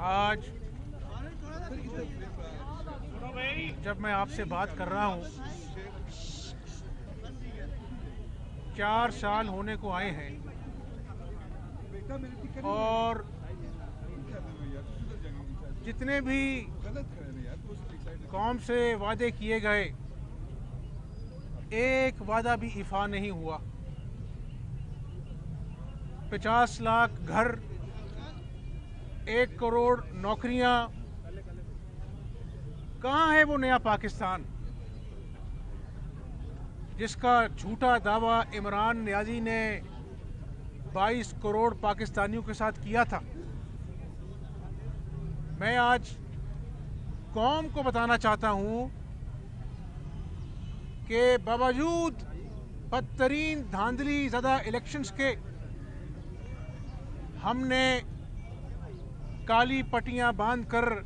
आज जब मैं आपसे बात कर रहा हूं, 4 साल होने को आए हैं और जितने भी कौम से वादे किए गए, एक वादा भी इफा नहीं हुआ। 50 लाख घर, 1 करोड़ नौकरियां, कहाँ है वो नया पाकिस्तान जिसका झूठा दावा इमरान नियाजी ने 22 करोड़ पाकिस्तानियों के साथ किया था। मैं आज कौम को बताना चाहता हूं कि बावजूद बदतरीन धांधली ज़दा इलेक्शंस के हमने काली पट्टियां बांधकर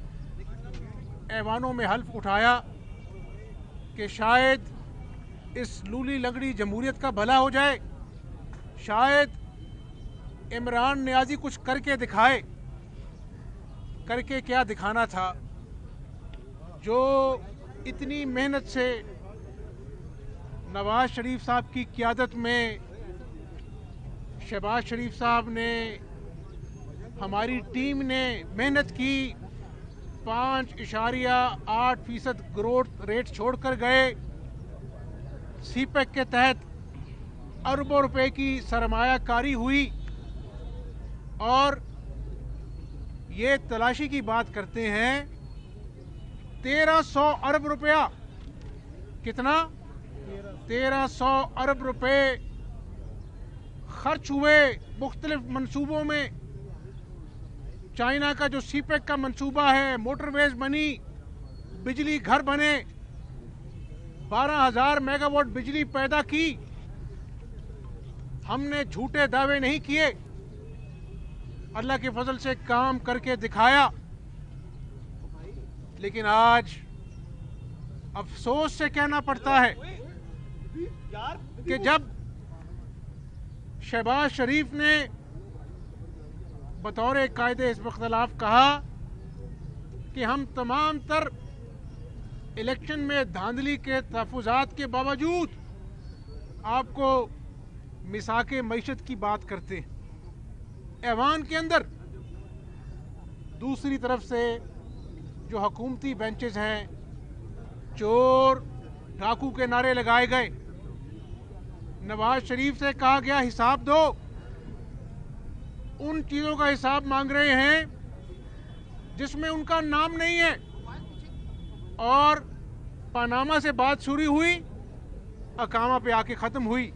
ऐवानों में हल्फ उठाया कि शायद इस लूली लंगड़ी जमहूरियत का भला हो जाए, शायद इमरान नियाजी कुछ करके दिखाए। करके क्या दिखाना था? जो इतनी मेहनत से नवाज शरीफ साहब की क़ियादत में शहबाज शरीफ साहब ने, हमारी टीम ने मेहनत की, 5.8% ग्रोथ रेट छोड़कर गए। सीपेक के तहत अरबों रुपए की सरमायाकारी हुई और ये तलाशी की बात करते हैं 1300 अरब रुपया। कितना? 1300 अरब रुपए खर्च हुए मुख्तलिफ मंसूबों में। चाइना का जो सीपेक का मंसूबा है, मोटरवेज बनी, बिजली घर बने, 12,000 मेगावाट बिजली पैदा की। हमने झूठे दावे नहीं किए, अल्लाह के फजल से काम करके दिखाया। लेकिन आज अफसोस से कहना पड़ता है कि जब शहबाज शरीफ ने बतौर कायदे हिज़्ब इख्तिलाफ कहा कि हम तमाम तर इलेक्शन में धांधली के तहफ़्फ़ुज़ात के बावजूद आपको मिसाके मईशत की बात करते हैं ऐवान के अंदर, दूसरी तरफ से जो हुकूमती बेंचेस हैं, चोर डाकू के नारे लगाए गए। नवाज शरीफ से कहा गया हिसाब दो, उन चीज़ों का हिसाब मांग रहे हैं जिसमें उनका नाम नहीं है। और पनामा से बात शुरू हुई, अकामा पे आके ख़त्म हुई।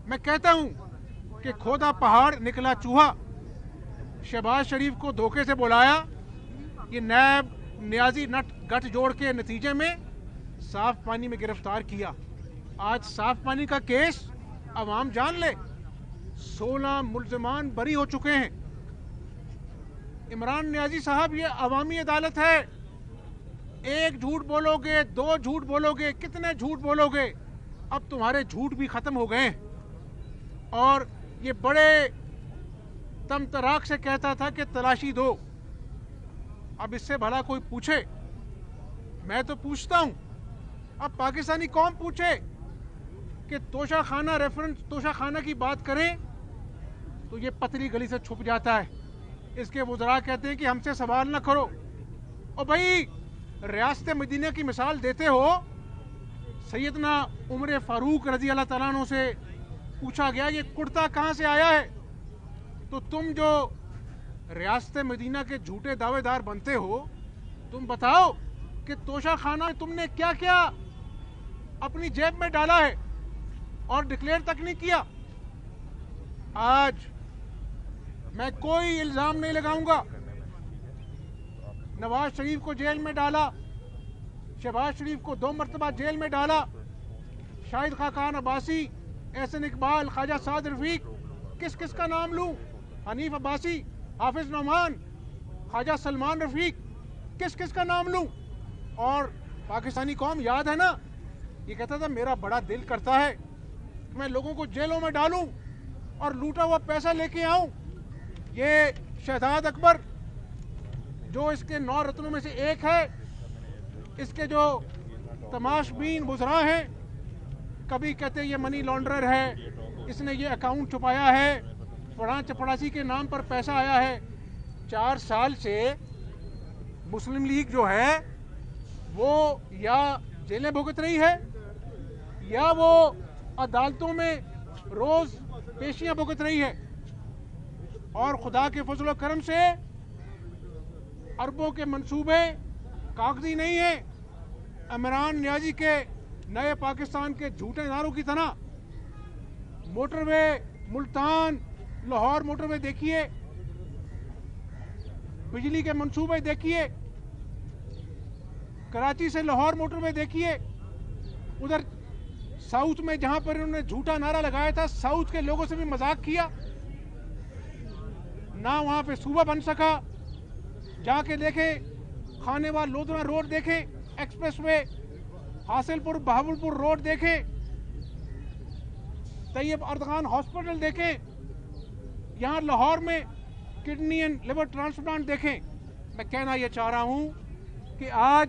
मैं कहता हूं कि खोदा पहाड़ निकला चूहा। शहबाज शरीफ को धोखे से बुलाया, ये नैब नियाजी नट गठ जोड़ के नतीजे में साफ पानी में गिरफ्तार किया। आज साफ पानी का केस अवाम जान ले, 16 मुल्ज़िमान बरी हो चुके हैं। इमरान नियाजी साहब, ये अवामी अदालत है। एक झूठ बोलोगे, 2 झूठ बोलोगे, कितने झूठ बोलोगे? अब तुम्हारे झूठ भी खत्म हो गए हैं। और ये बड़े तमतराक से कहता था कि तलाशी दो। अब इससे भला कोई पूछे? मैं तो पूछता हूं, अब पाकिस्तानी कौम पूछे कि तोशा खाना रेफरेंस, तोशा खाना की बात करें तो ये पतली गली से छुप जाता है। इसके वज़रा कहते हैं कि हमसे सवाल ना करो। और भाई, रियासत मदीना की मिसाल देते हो। सैयदना उमर फारूक रजी अल्लाह तआला अन्हु से पूछा गया ये कुर्ता कहाँ से आया है, तो तुम जो रियासत मदीना के झूठे दावेदार बनते हो, तुम बताओ कि तोशा खाना तुमने क्या क्या अपनी जेब में डाला है और डिक्लेयर तक नहीं किया। आज मैं कोई इल्जाम नहीं लगाऊंगा। नवाज शरीफ को जेल में डाला, शहबाज शरीफ को 2 मरतबा जेल में डाला, शाहिद खाकान अब्बासी, एहसन इकबाल, ख्वाजा साद रफीक, किस किस का नाम लूं? हनीफ अब्बासी, हाफिज नौमान, ख्वाजा सलमान रफीक, किस किस का नाम लूं? और पाकिस्तानी कौम याद है ना, ये कहता था मेरा बड़ा दिल करता है कि मैं लोगों को जेलों में डालूं और लूटा हुआ पैसा लेके आऊं। ये शहजाद अकबर जो इसके 9 रत्नों में से एक है। इसके जो तमाशबीन गुजरा हैं, कभी कहते ये मनी लॉन्ड्रर है, इसने ये अकाउंट छुपाया है, फलां चपड़ासी के नाम पर पैसा आया है। 4 साल से मुस्लिम लीग जो है वो या जेलें भुगत रही है या वो अदालतों में रोज पेशियां भुगत रही है। और खुदा के फजल करम से अरबों के मंसूबे कागजी नहीं है। इमरान नियाजी के नए पाकिस्तान के झूठे नारों की तरह मोटरवे मुल्तान लाहौर मोटरवे देखिए, बिजली के मंसूबे देखिए, कराची से लाहौर मोटरवे देखिए, उधर साउथ में जहां पर उन्होंने झूठा नारा लगाया था, साउथ के लोगों से भी मजाक किया, ना वहां पे सूबा बन सका। जाके देखे खानेवाल लोधरा रोड देखे, एक्सप्रेसवे हासिलपुर बहावलपुर रोड देखे, तैयब अर्दगान हॉस्पिटल देखे, यहाँ लाहौर में किडनी एंड लिवर ट्रांसप्लांट देखें। मैं कहना यह चाह रहा हूं कि आज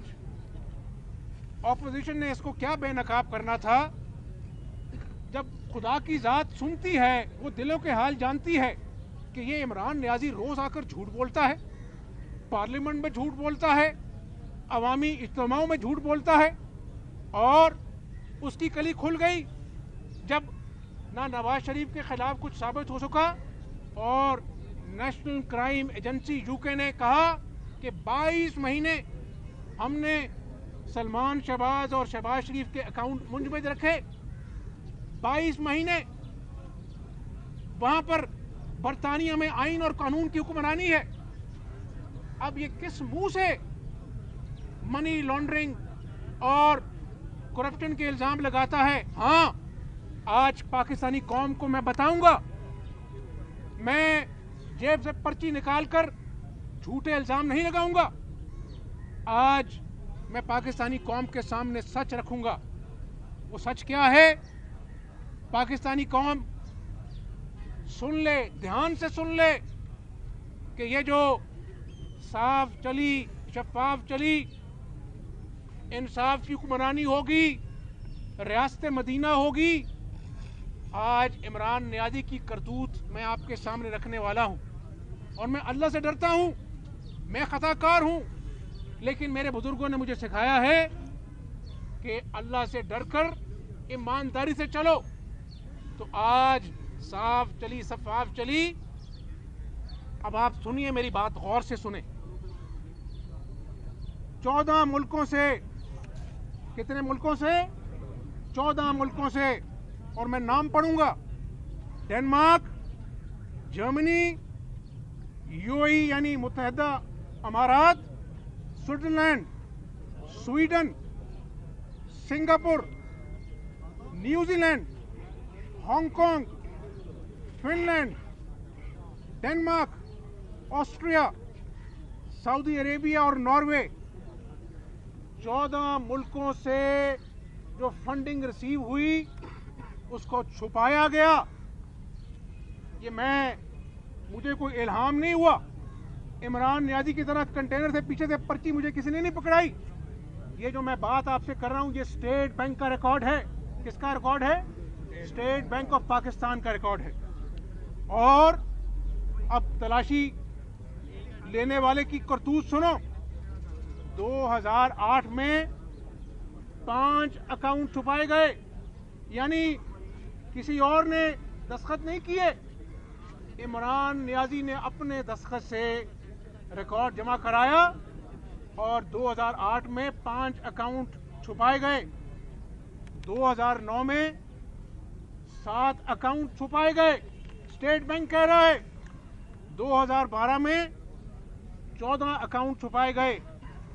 ऑपोजिशन ने इसको क्या बेनकाब करना था। जब खुदा की जात सुनती है, वो दिलों के हाल जानती है कि ये इमरान नियाजी रोज आकर झूठ बोलता है, पार्लियामेंट में झूठ बोलता है, अवामी इज्तिमाओं में झूठ बोलता है, और उसकी कली खुल गई जब ना नवाज शरीफ के खिलाफ कुछ साबित हो सका और नेशनल क्राइम एजेंसी यूके ने कहा कि 22 महीने हमने सलमान शहबाज और शहबाज शरीफ के अकाउंट मुंजमद रखे। 22 महीने वहां पर बरतानिया में आइन और कानून की हुक्मरानी है। अब ये किस मुंह से मनी लॉन्ड्रिंग और करप्शन के इल्जाम लगाता है। हाँ, आज पाकिस्तानी कौम को मैं बताऊंगा, मैं जेब से पर्ची निकालकर झूठे इल्जाम नहीं लगाऊंगा। आज मैं पाकिस्तानी कौम के सामने सच रखूंगा। वो सच क्या है? पाकिस्तानी कौम सुन ले, ध्यान से सुन ले कि ये जो साफ चली, शफाफ चली, इंसाफ की हुक्मरानी होगी, रियासत मदीना होगी। आज इमरान नियाजी की करतूत मैं आपके सामने रखने वाला हूं, और मैं अल्लाह से डरता हूं। मैं खताकार हूं, लेकिन मेरे बुजुर्गों ने मुझे सिखाया है कि अल्लाह से डरकर ईमानदारी से चलो। तो आज साफ चली, शफाफ चली। अब आप सुनिए, मेरी बात गौर से सुने। 14 मुल्कों से, कितने मुल्कों से? 14 मुल्कों से, और मैं नाम पढ़ूंगा। डेनमार्क, जर्मनी, यूएई यानी मुत्तहिदा अमारात, Switzerland, Sweden, Singapore, New Zealand, Hong Kong, Finland, Denmark, Austria, Saudi Arabia और नॉर्वे। 14 मुल्कों से जो फंडिंग रिसीव हुई उसको छुपाया गया। ये मुझे कोई इल्हाम नहीं हुआ। इमरान नियाजी की तरह कंटेनर से पीछे से पर्ची मुझे किसी ने नहीं पकड़ाई। ये जो मैं बात आपसे कर रहा हूं, ये स्टेट बैंक का रिकॉर्ड है। किसका रिकॉर्ड है? स्टेट बैंक ऑफ पाकिस्तान का रिकॉर्ड है। और अब तलाशी लेने वाले की करतूत सुनो। 2008 में 5 अकाउंट छुपाए गए, यानी किसी और ने दस्तखत नहीं किए। इमरान नियाजी ने अपने दस्तखत से रिकॉर्ड जमा कराया और 2008 में 5 अकाउंट छुपाए गए। 2009 में 7 अकाउंट छुपाए गए, स्टेट बैंक कह रहा है। 2012 में 14 अकाउंट छुपाए गए।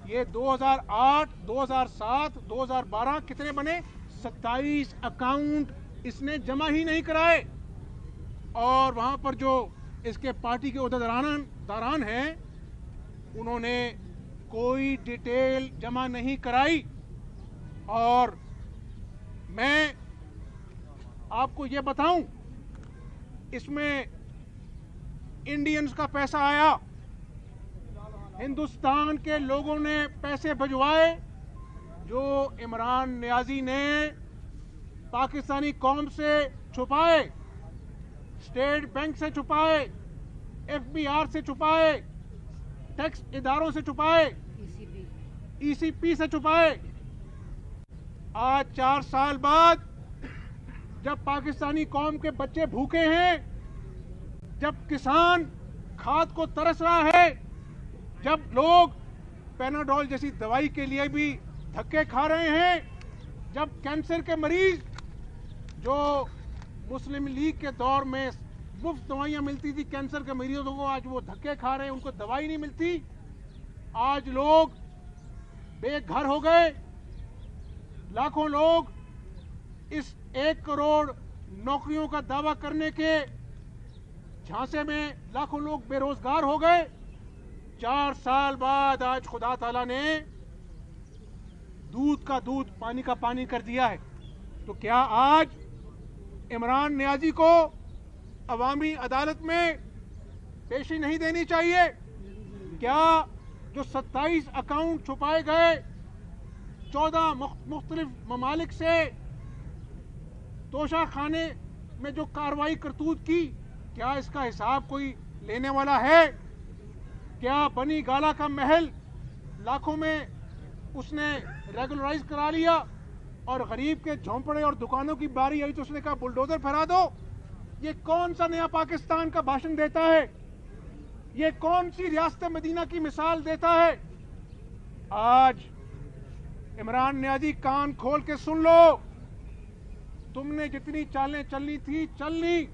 ये 2008, 2007, 2012 कितने बने? 27 अकाउंट इसने जमा ही नहीं कराए। और वहां पर जो इसके पार्टी के उहदेदारान हैं, उन्होंने कोई डिटेल जमा नहीं कराई। और मैं आपको ये बताऊं, इसमें इंडियंस का पैसा आया, हिंदुस्तान के लोगों ने पैसे भिजवाए जो इमरान नियाजी ने पाकिस्तानी कौम से छुपाए, स्टेट बैंक से छुपाए, एफबीआर से छुपाए, टैक्स इदारों से छुपाए, ईसीपी से छुपाए। आज 4 साल बाद जब पाकिस्तानी कौम के बच्चे भूखे हैं, जब किसान खाद को तरस रहा है, जब लोग पैनाडोल जैसी दवाई के लिए भी धक्के खा रहे हैं, जब कैंसर के मरीज जो मुस्लिम लीग के दौर में मुफ्त दवाइयां मिलती थी कैंसर के मरीजों को, आज वो धक्के खा रहे हैं, उनको दवाई नहीं मिलती। आज लोग बेघर हो गए। लाखों लोग इस 1 करोड़ नौकरियों का दावा करने के झांसे में लाखों लोग बेरोजगार हो गए। 4 साल बाद आज खुदा ताला ने दूध का दूध पानी का पानी कर दिया है। तो क्या आज इमरान नियाजी को अवामी अदालत में पेशी नहीं देनी चाहिए? क्या जो 27 अकाउंट छुपाए गए 14 मुख्तलिफ ममालिक से तोशा खाने में जो कार्रवाई करतूत की, क्या इसका हिसाब कोई लेने वाला है? क्या बनी गाला का महल लाखों में उसने रेगुलराइज करा लिया और गरीब के झोंपड़े और दुकानों की बारी आई तो उसने कहा बुलडोजर फहरा दो? ये कौन सा नया पाकिस्तान का भाषण देता है? ये कौन सी रियासत मदीना की मिसाल देता है? आज इमरान नियाजी कान खोल के सुन लो, तुमने जितनी चालें चलनी थी चल ली,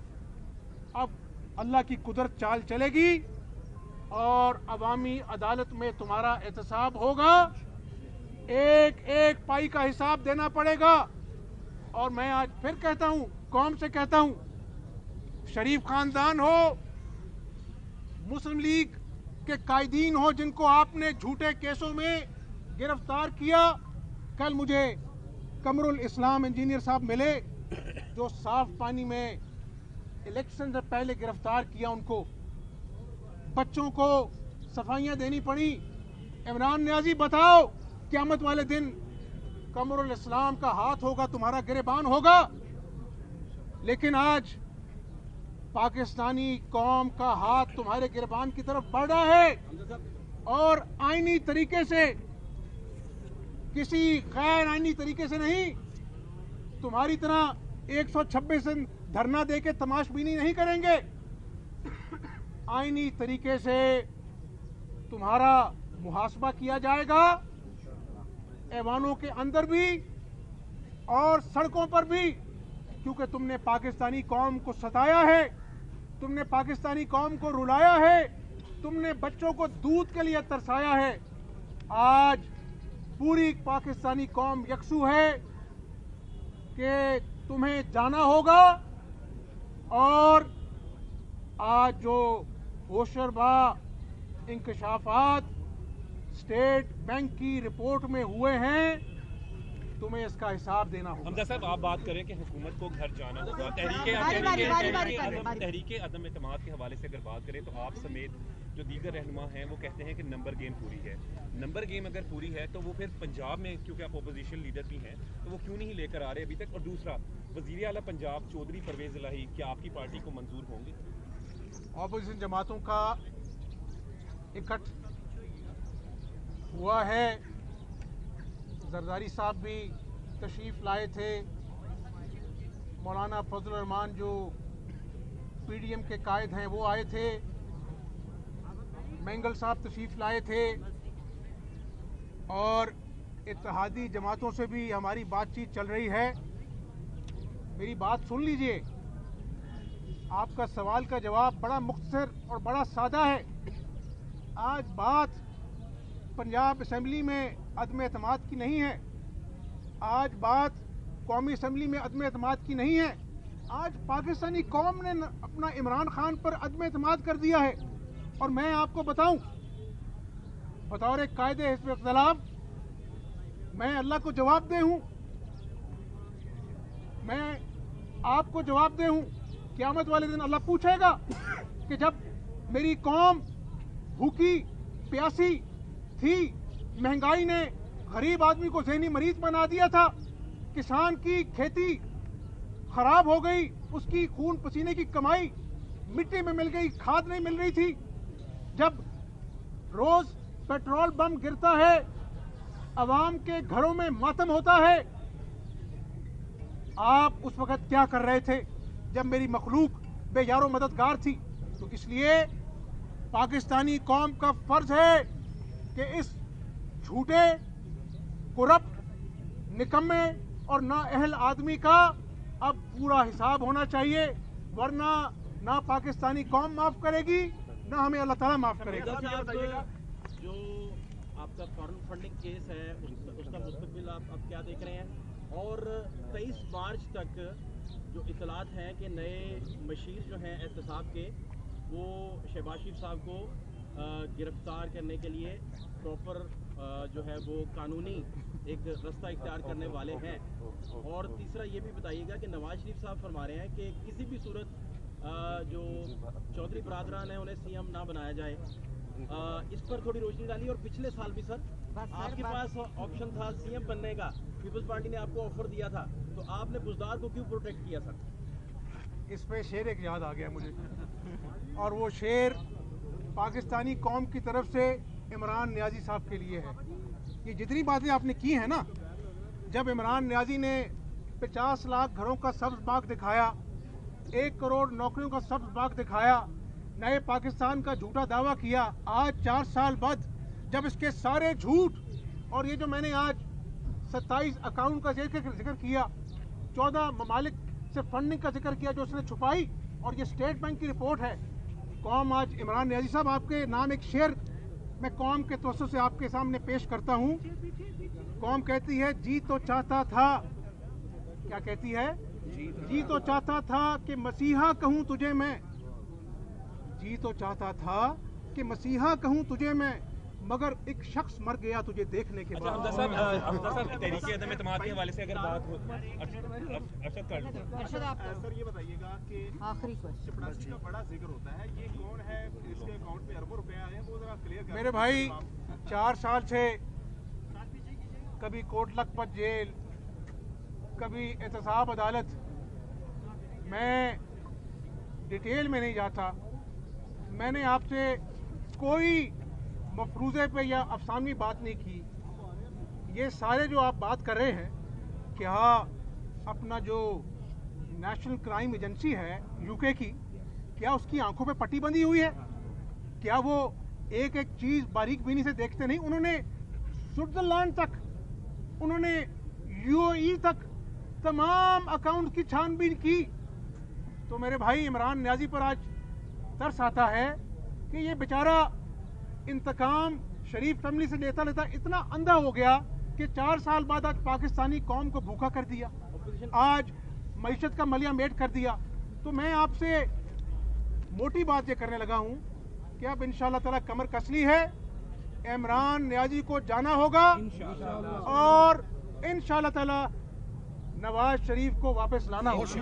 अब अल्लाह की कुदरत चाल चलेगी और अवामी अदालत में तुम्हारा एहतसाब होगा। एक एक पाई का हिसाब देना पड़ेगा। और मैं आज फिर कहता हूं, कौम से कहता हूं, शरीफ खानदान हो, मुस्लिम लीग के कायदीन हो जिनको आपने झूठे केसों में गिरफ्तार किया। कल मुझे कमरुल इस्लाम इंजीनियर साहब मिले जो साफ पानी में इलेक्शन से पहले गिरफ्तार किया, उनको बच्चों को सफाइयां देनी पड़ी। इमरान नियाजी बताओ, क़यामत वाले दिन कमरुल इस्लाम का हाथ होगा, तुम्हारा गिरबान होगा। लेकिन आज पाकिस्तानी कौम का हाथ तुम्हारे गिरबान की तरफ बढ़ रहा है और आईनी तरीके से, किसी गैर आईनी तरीके से नहीं, तुम्हारी तरह 126 धरना देके तमाशबीनी नहीं करेंगे। आईनी तरीके से तुम्हारा मुहासबा किया जाएगा, ऐवानों के अंदर भी और सड़कों पर भी, क्योंकि तुमने पाकिस्तानी कौम को सताया है, तुमने पाकिस्तानी कौम को रुलाया है, तुमने बच्चों को दूध के लिए तरसाया है। आज पूरी पाकिस्तानी कौम यकसू है कि तुम्हें जाना होगा। और आज जो होशरबा इंकशाफात स्टेट बैंक की रिपोर्ट में हुए हैं, तुम्हें इसका हिसाब देना होगा। हमजा साहब, आप बात करें कि हुकूमत को घर जाना होगा। तहरीके अदम एतमाद के हवाले से अगर बात करें तो आप समेत जो दीगर रहनुमा हैं वो कहते हैं कि नंबर गेम पूरी है। नंबर गेम अगर पूरी है तो वो फिर पंजाब में, क्योंकि आप अपोजिशन लीडर भी हैं, तो वो क्यों नहीं लेकर आ रहे अभी तक? और दूसरा, वज़ीर आला पंजाब चौधरी परवेज़ इलाही क्या आपकी पार्टी को मंजूर होंगे? अपोजिशन जमातों का इकट्ठ हुआ है। जरदारी साहब भी तशरीफ़ लाए थे, मौलाना फजल रहमान जो पीडीएम के कायद हैं वो आए थे, मैंगल साहब तशरीफ़ लाए थे, और इत्तेहादी जमातों से भी हमारी बातचीत चल रही है। मेरी बात सुन लीजिए, आपका सवाल का जवाब बड़ा मुख्तसर और बड़ा सादा है। आज बात पंजाब असम्बली में अदम एतमाद की नहीं है, आज बात कौमी असम्बली में अदम एतमाद की नहीं है। आज पाकिस्तानी कौम ने अपना इमरान खान पर अदम एतमाद कर दिया है। और मैं आपको बताऊं, बतौर कायदे हिज़्ब इख्तिलाफ मैं अल्लाह को जवाब दे हूं, मैं आपको जवाब दे हूं। क़यामत वाले दिन अल्लाह पूछेगा कि जब मेरी कौम भूखी प्यासी थी, महंगाई ने गरीब आदमी को ज़हनी मरीज बना दिया था, किसान की खेती खराब हो गई, उसकी खून पसीने की कमाई मिट्टी में मिल गई, खाद नहीं मिल रही थी। जब रोज पेट्रोल बम गिरता है, अवाम के घरों में मातम होता है, आप उस वक्त क्या कर रहे थे जब मेरी मखलूक बेयारो मददगार थी? तो इसलिए पाकिस्तानी कौम का फर्ज है कि इस झूठे, करप्ट, निकम्मे और नाअहल आदमी का अब पूरा हिसाब होना चाहिए, वरना ना पाकिस्तानी कौम माफ करेगी, ना हमें अल्लाह ताला माफ करेगा। जो आपका फॉरेन फंडिंग केस है उसका मुस्तकबिल आप अब क्या देख रहे हैं? और 23 मार्च तक जो इतलात हैं कि नए मशीर जो हैं एहतसाब के, वो शहबाज शरीफ साहब को गिरफ्तार करने के लिए प्रॉपर जो है वो कानूनी एक रास्ता इख्तियार करने वाले हैं। और तीसरा ये भी बताइएगा कि नवाज शरीफ साहब फरमा रहे हैं कि किसी भी सूरत जो चौधरी बरादरान है उन्हें सीएम ना बनाया जाए। इस पर थोड़ी रोशनी डाली। और पिछले साल भी सर आपके पास ऑप्शन था सीएम बनने का, पीपल्स पार्टी ने आपको ऑफर दिया था, तो आपने बुजदार को क्यों प्रोटेक्ट किया सर? इस पे शेर एक याद आ गया मुझे, और वो शेर पाकिस्तानी कौम की तरफ से इमरान नियाजी साहब के लिए है। ये जितनी बातें आपने की हैं ना, जब इमरान नियाजी ने 50 लाख घरों का सब्ज बाग दिखाया, 1 करोड़ नौकरियों का सब्ज बाग दिखाया, नए पाकिस्तान का झूठा दावा किया, आज 4 साल बाद जब इसके सारे झूठ, और ये जो मैंने आज 27 अकाउंट का जिक्र किया, 14 ममालिक से फंडिंग का जिक्र किया जो उसने छुपाई, और ये स्टेट बैंक की रिपोर्ट है। कौम आज इमरान नियाजी साहब आपके नाम एक शेर मैं कौम के तवज्जो से आपके सामने पेश करता हूँ। कौम कहती है जी तो चाहता था, क्या कहती है? जी तो चाहता था कि मसीहा कहूँ तुझे मैं, जी तो चाहता था कि मसीहा कहूँ तुझे मैं, मगर एक शख्स मर गया तुझे देखने के बाद। हमजा साहब तहरीक अदम एतमाद के हवाले से अगर बात हो, अरशद कर सर ये बताइएगा कि आखिरी चपरासी का बड़ा जिक्र होता है, ये कौन है, इसके अकाउंट में अरबों रुपए आए हैं, वो जरा क्लियर करें। मेरे भाई 4 साल से कभी कोट लखपत जेल, कभी एहतसाब अदालत, मैं डिटेल में नहीं जाता। मैंने आपसे कोई मफरूज़े पे या अफसानवी बात नहीं की। ये सारे जो आप बात कर रहे हैं, क्या अपना जो नेशनल क्राइम एजेंसी है यूके की, क्या उसकी आंखों पे पट्टी बंधी हुई है? क्या वो एक एक चीज़ बारीक बीनी से देखते नहीं? उन्होंने स्विट्जरलैंड तक, उन्होंने यूएई तक तमाम अकाउंट की छानबीन की। तो मेरे भाई इमरान नियाजी पर आज तरस आता है कि ये बेचारा इंतकाम शरीफ फैमिली से लेता लेता इतना अंधा हो गया कि 4 साल बाद आज पाकिस्तानी कौम को भूखा कर दिया, आज मईशत का मलिया मेट कर दिया। तो मैं आपसे मोटी बात ये करने लगा हूँ कि अब इंशाअल्लाह ताला कमर कसली है, इमरान नियाजी को जाना होगा और इंशाअल्लाह ताला नवाज शरीफ को वापस लाना होगा।